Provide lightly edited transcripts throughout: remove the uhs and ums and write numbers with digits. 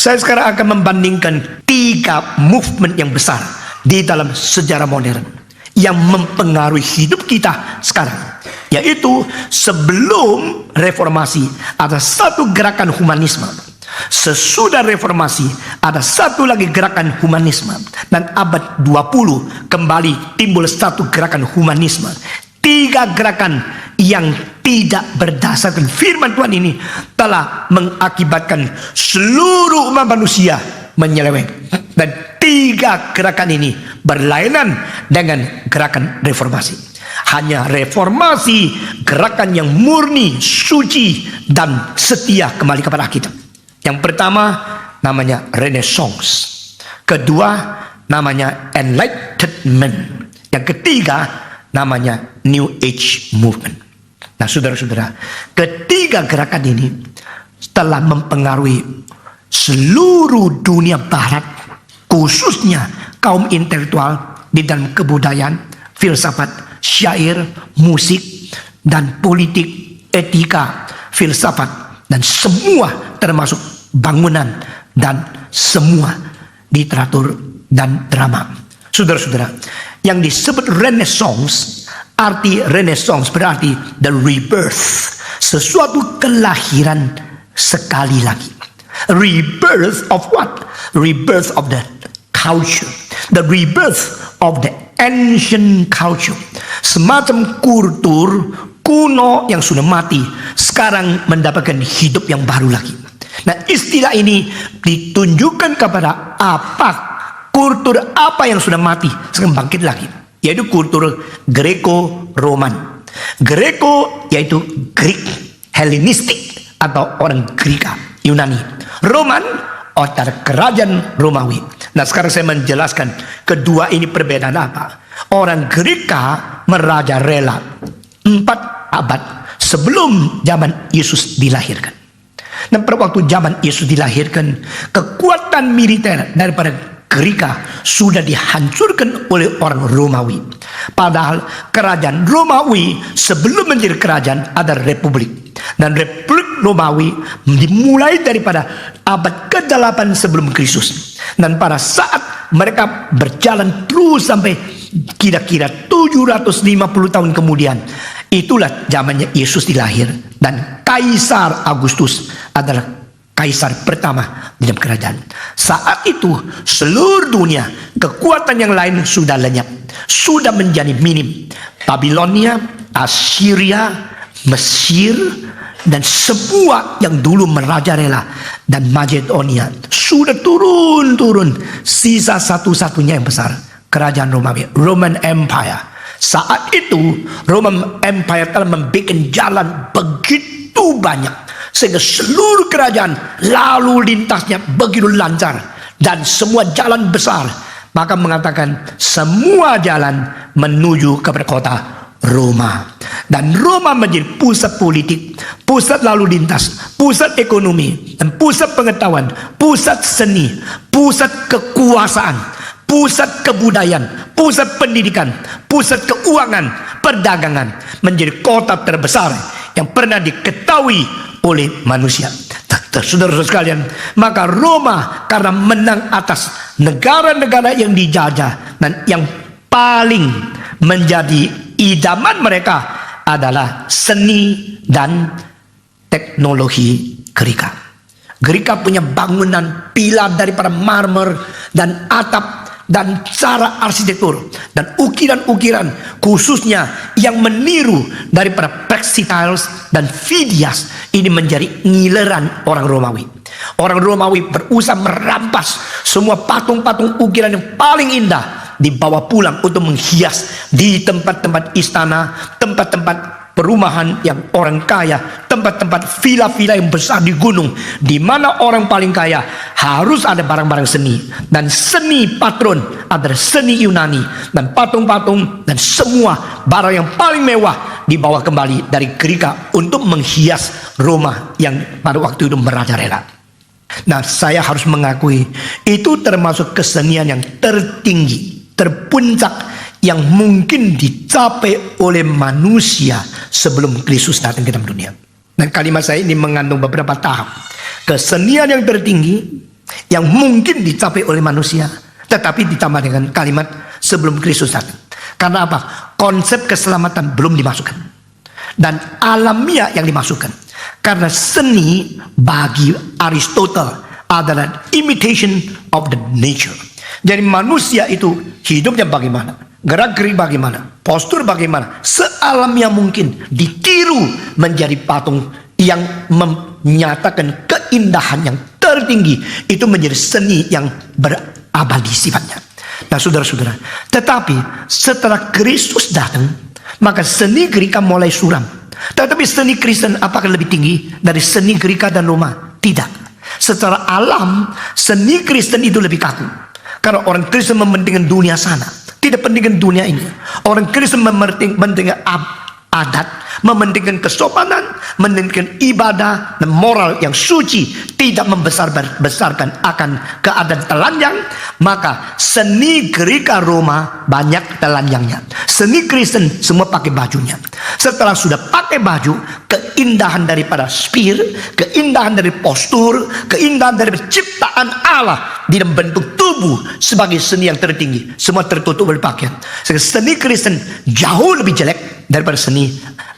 Saya sekarang akan membandingkan 3 movement yang besar di dalam sejarah modern yang mempengaruhi hidup kita sekarang. Yaitu sebelum reformasi ada satu gerakan humanisme, sesudah reformasi ada satu lagi gerakan humanisme, dan abad 20 kembali timbul satu gerakan humanisme. 3 gerakan yang tidak berdasarkan firman Tuhan ini telah mengakibatkan seluruh umat manusia menyeleweng. Dan 3 gerakan ini berlainan dengan gerakan reformasi. Hanya reformasi, gerakan yang murni, suci, dan setia kembali kepada Alkitab. Yang pertama namanya Renaissance. Kedua namanya Enlightenment. Yang ketiga namanya New Age Movement. Nah, saudara-saudara, ketiga gerakan ini telah mempengaruhi seluruh dunia barat, khususnya kaum intelektual di dalam kebudayaan, filsafat, syair, musik, dan politik, etika, filsafat, dan semua termasuk bangunan dan semua literatur dan drama. Saudara-saudara, yang disebut Renaissance, arti Renaissance berarti the rebirth, sesuatu kelahiran sekali lagi. Rebirth of what? Rebirth of the culture, the rebirth of the ancient culture. Semacam kultur kuno yang sudah mati sekarang mendapatkan hidup yang baru lagi. Nah, istilah ini ditunjukkan kepada kultur apa yang sudah mati sekarang bangkit lagi, yaitu kultur Greco-Roman. Greco yaitu Greek, Hellenistik atau orang Greka, Yunani. Roman atau kerajaan Romawi. Nah, sekarang saya menjelaskan kedua ini perbedaan apa. Orang Greka merajalela 4 abad sebelum zaman Yesus dilahirkan. Dan pada waktu zaman Yesus dilahirkan, kekuatan militer daripada Greka sudah dihancurkan oleh orang Romawi. Padahal kerajaan Romawi sebelum menjadi kerajaan ada republik. Dan republik Romawi dimulai daripada abad ke-8 sebelum Kristus. Dan pada saat mereka berjalan terus sampai kira-kira 750 tahun kemudian, itulah zamannya Yesus dilahir. Dan Kaisar Agustus adalah kaisar pertama di dalam kerajaan. Saat itu seluruh dunia, kekuatan yang lain sudah lenyap, sudah menjadi minim. Babilonia, Assyria, Mesir, dan semua yang dulu merajalela, dan Macedonia sudah turun. Sisa satu-satunya yang besar, kerajaan Romawi, Roman Empire. Saat itu Roman Empire telah membuat jalan begitu banyak sehingga seluruh kerajaan lalu lintasnya begitu lancar dan semua jalan besar. Maka mengatakan semua jalan menuju kepada kota Roma. Dan Roma menjadi pusat politik, pusat lalu lintas, pusat ekonomi, dan pusat pengetahuan, pusat seni, pusat kekuasaan, pusat kebudayaan, pusat pendidikan, pusat keuangan, perdagangan, menjadi kota terbesar yang pernah diketahui oleh manusia. Saudara-saudara sekalian, maka Roma karena menang atas negara-negara yang dijajah, dan yang paling menjadi idaman mereka adalah seni dan teknologi Greka. Greka punya bangunan pilar daripada marmer dan atap dan cara arsitektur dan ukiran-ukiran khususnya yang meniru daripada Praxiteles dan Phidias. Ini menjadi ngileran orang Romawi. Orang Romawi berusaha merampas semua patung-patung ukiran yang paling indah, dibawa pulang untuk menghias di tempat-tempat istana, tempat-tempat perumahan yang orang kaya, tempat-tempat villa-villa yang besar di gunung, di mana orang paling kaya harus ada barang-barang seni. Dan seni patron adalah seni Yunani, dan patung-patung dan semua barang yang paling mewah dibawa kembali dari Greka untuk menghias Roma yang pada waktu itu merajalela. Nah, saya harus mengakui itu termasuk kesenian yang tertinggi, terpuncak yang mungkin dicapai oleh manusia sebelum Kristus datang ke dalam dunia. Dan kalimat saya ini mengandung beberapa tahap. Kesenian yang tertinggi, yang mungkin dicapai oleh manusia, tetapi ditambah dengan kalimat sebelum Kristus datang. Karena apa? Konsep keselamatan belum dimasukkan dan alamiah yang dimasukkan. Karena seni bagi Aristotle adalah imitation of the nature. Jadi manusia itu hidupnya bagaimana, gerak-gerik bagaimana, postur bagaimana, sealamiah mungkin ditiru menjadi patung yang menyatakan keindahan yang tertinggi. Itu menjadi seni yang berabadi sifatnya. Nah saudara-saudara, tetapi setelah Kristus datang, maka seni Greka mulai suram. Tetapi seni Kristen apakah lebih tinggi dari seni Greka dan Roma? Tidak. Secara alam, seni Kristen itu lebih kaku. Karena orang Kristen mementingkan dunia sana, tidak pentingkan dunia ini. Orang Kristen mementingkan adat, mementingkan kesopanan, mementingkan ibadah dan moral yang suci, tidak membesar-besarkan akan keadaan telanjang. Maka seni Greka Roma banyak telanjangnya. Seni Kristen semua pakai bajunya. Setelah sudah pakai baju, keindahan daripada spirit, keindahan dari postur, keindahan dari ciptaan Allah di dalam bentuk tubuh sebagai seni yang tertinggi, semua tertutup oleh pakaian. Seni Kristen jauh lebih jelek daripada seni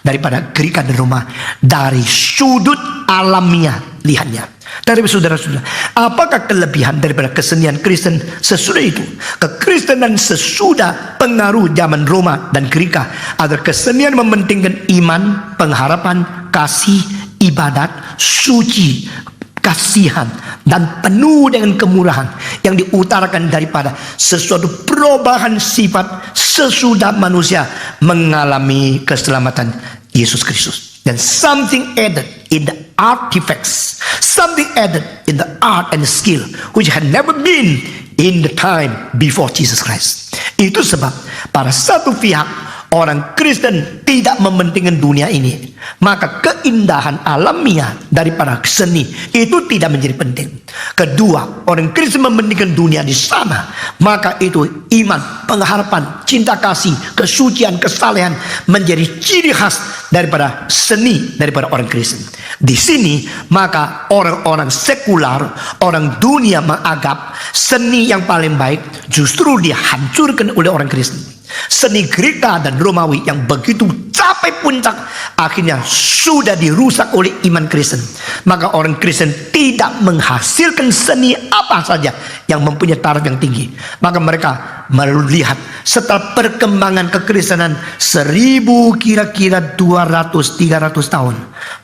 daripada Greka dan Roma dari sudut alamiah lihatnya. Dari saudara-saudara, apakah kelebihan daripada kesenian Kristen sesudah itu? Kekristenan sesudah pengaruh zaman Roma dan Greka adalah kesenian mementingkan iman, pengharapan, kasih, ibadat, suci, kasihan, dan penuh dengan kemurahan yang diutarakan daripada sesuatu perubahan sifat sesudah manusia mengalami keselamatan Yesus Kristus. Dan something added in the artifacts, something added in the art and skill which had never been in the time before Jesus Christ. Itu sebab pada satu pihak orang Kristen tidak mementingkan dunia ini, maka keindahan alamiah daripada seni itu tidak menjadi penting. Kedua, orang Kristen mementingkan dunia di sana, maka itu iman, pengharapan, cinta kasih, kesucian, kesalehan menjadi ciri khas daripada seni daripada orang Kristen. Di sini maka orang-orang sekular, orang dunia menganggap seni yang paling baik justru dihancurkan oleh orang Kristen. Seni Greka dan Romawi yang begitu capai puncak akhirnya sudah dirusak oleh iman Kristen. Maka orang Kristen tidak menghasilkan seni apa saja yang mempunyai taraf yang tinggi. Maka mereka melihat setelah perkembangan kekristenan 1000 kira-kira 200-300 tahun,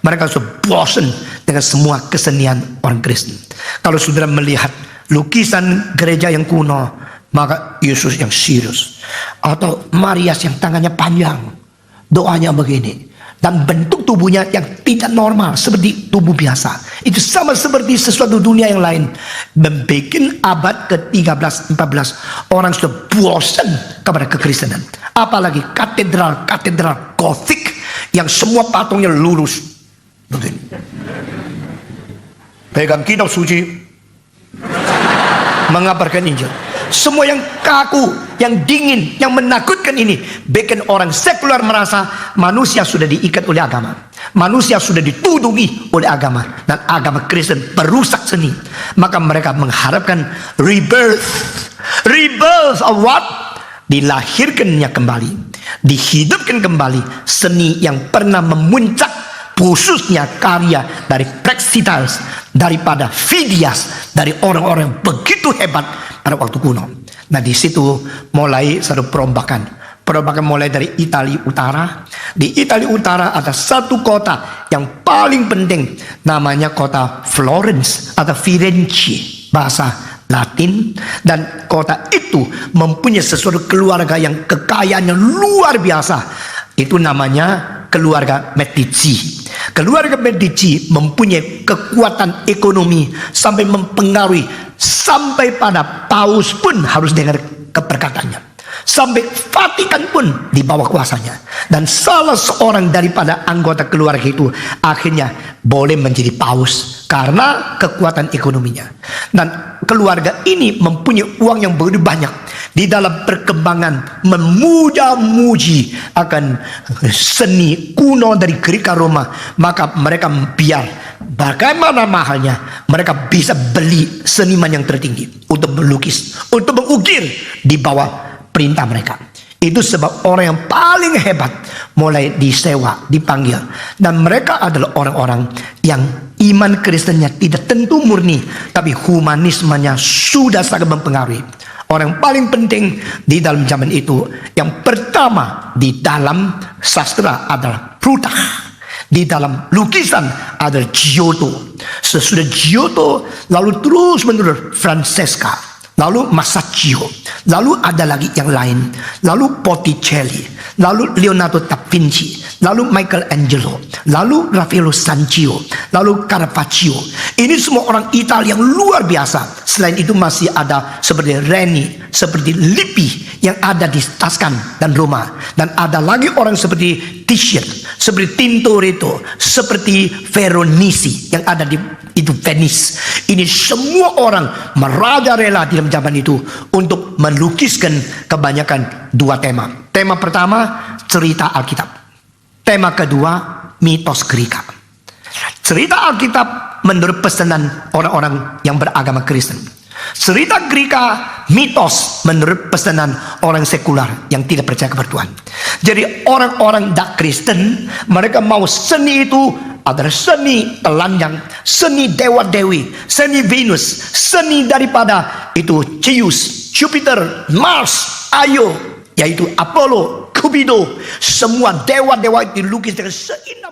mereka sudah bosan dengan semua kesenian orang Kristen. Kalau saudara melihat lukisan gereja yang kuno, maka Yesus yang serius, atau Maria yang tangannya panjang, doanya begini, dan bentuk tubuhnya yang tidak normal seperti tubuh biasa. Itu sama seperti sesuatu dunia yang lain. Membuat abad ke-13-14 orang sudah bosan kepada kekristenan. Apalagi katedral gotik yang semua patungnya lurus begini, pegang kitab suci, mengabarkan Injil. Semua yang kaku, yang dingin, yang menakutkan ini bikin orang sekular merasa manusia sudah diikat oleh agama, manusia sudah ditudungi oleh agama, dan agama Kristen perusak seni. Maka mereka mengharapkan rebirth of what? Dilahirkannya kembali, dihidupkan kembali seni yang pernah memuncak, khususnya karya dari Praxiteles, daripada Phidias, dari orang-orang begitu hebat pada waktu kuno. Nah di situ mulai satu perombakan mulai dari Italia Utara. Di Italia Utara ada satu kota yang paling penting, namanya kota Florence atau Firenze, bahasa Latin. Dan kota itu mempunyai sesuatu keluarga yang kekayaannya luar biasa. Itu namanya keluarga Medici. Keluarga Medici mempunyai kekuatan ekonomi sampai mempengaruhi, sampai pada paus pun harus dengar keperkataannya. sampai Vatikan pun di bawah kuasanya. Dan salah seorang daripada anggota keluarga itu akhirnya boleh menjadi paus karena kekuatan ekonominya. Dan keluarga ini mempunyai uang yang begitu banyak di dalam perkembangan memuja-muji akan seni kuno dari Greek Roma. Maka mereka biar bagaimana mahalnya mereka bisa beli seniman yang tertinggi untuk melukis, untuk mengukir di bawah perintah mereka. Itu sebab orang yang paling hebat mulai disewa, dipanggil. Dan mereka adalah orang-orang yang iman Kristennya tidak tentu murni, tapi humanismenya sudah sangat mempengaruhi. Orang yang paling penting di dalam zaman itu, yang pertama di dalam sastra adalah Plutarch. Di dalam lukisan adalah Giotto. Sesudah Giotto, lalu terus menerus Francesca, lalu Masaccio, lalu ada lagi yang lain, lalu Botticelli, lalu Leonardo da Vinci, lalu Michelangelo, lalu Raffaello Sanzio, lalu Caravaggio. Ini semua orang Italia yang luar biasa. Selain itu masih ada seperti Reni, seperti Lippi yang ada di Tuscan dan Roma. Dan ada lagi orang seperti Titian, seperti Tintoretto, seperti Veronese yang ada di itu Venice. Ini semua orang merajalela di dalam zaman itu untuk melukiskan kebanyakan dua tema. Tema pertama, cerita Alkitab. Tema kedua, mitos Greka. Cerita Alkitab menurut pesanan orang-orang yang beragama Kristen. Cerita Greka, mitos menurut pesanan orang sekular yang tidak percaya kepada Tuhan. Jadi orang-orang tak Kristen, mereka mau seni itu adalah seni telanjang, seni dewa-dewi, seni Venus, seni daripada itu Zeus, Jupiter, Mars, Io, yaitu Apollo, Cupido. Semua dewa-dewa itu dilukis dengan seindah